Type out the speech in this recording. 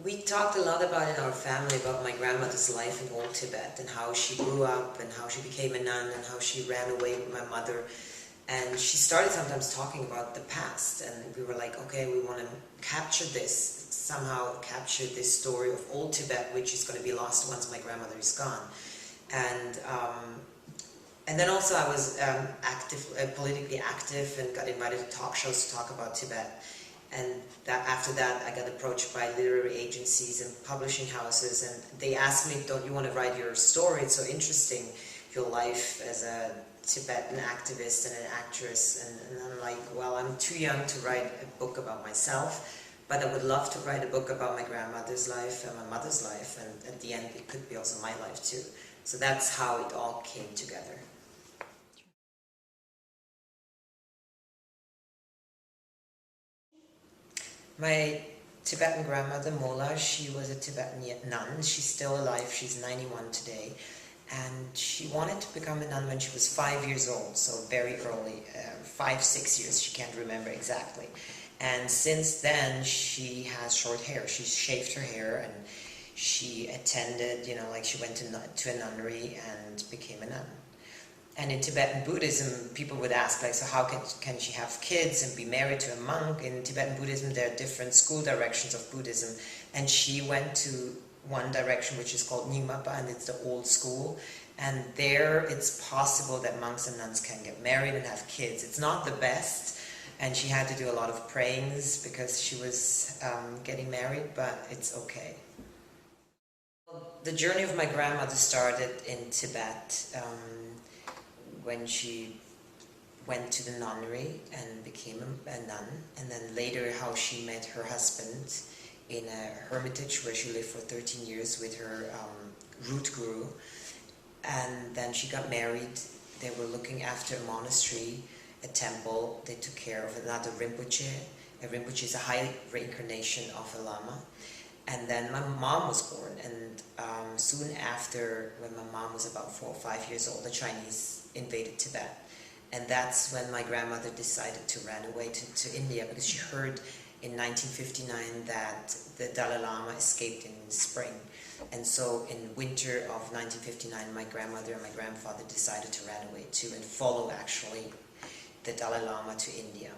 We talked a lot about in our family about my grandmother's life in Old Tibet and how she grew up and how she became a nun and how she ran away with my mother. And she started sometimes talking about the past, and we were like, okay, we want to capture this, somehow capture this story of Old Tibet, which is going to be lost once my grandmother is gone. And then also I was politically active and got invited to talk shows to talk about Tibet. And after that, I got approached by literary agencies and publishing houses, and they asked me, don't you want to write your story? It's so interesting, your life as a Tibetan activist and an actress. And I'm like, well, I'm too young to write a book about myself, but I would love to write a book about my grandmother's life and my mother's life, and at the end it could be also my life too. So that's how it all came together. My Tibetan grandmother, Mola, she was a Tibetan nun. She's still alive. She's 91 today. And she wanted to become a nun when she was 5 years old, so very early, 5, 6 years, she can't remember exactly. And since then, she has short hair. She's shaved her hair, and she attended, she went to a nunnery and became a nun. And in Tibetan Buddhism, people would ask, so how can she have kids and be married to a monk? In Tibetan Buddhism, there are different school directions of Buddhism. And she went to one direction, which is called Nyingmapa, and it's the old school. And there, it's possible that monks and nuns can get married and have kids. It's not the best, and she had to do a lot of prayings because she was getting married, but it's okay. The journey of my grandmother started in Tibet. When she went to the nunnery and became a nun, and then later how she met her husband in a hermitage where she lived for 13 years with her root guru, and then she got married. They were looking after a monastery, a temple. They took care of another Rinpoche. A Rinpoche is a high reincarnation of a lama. And then my mom was born, and soon after, when my mom was about 4 or 5 years old, the Chinese invaded Tibet. And that's when my grandmother decided to run away to India, because she heard in 1959 that the Dalai Lama escaped in spring. And so in winter of 1959, my grandmother and my grandfather decided to run away too and follow actually the Dalai Lama to India.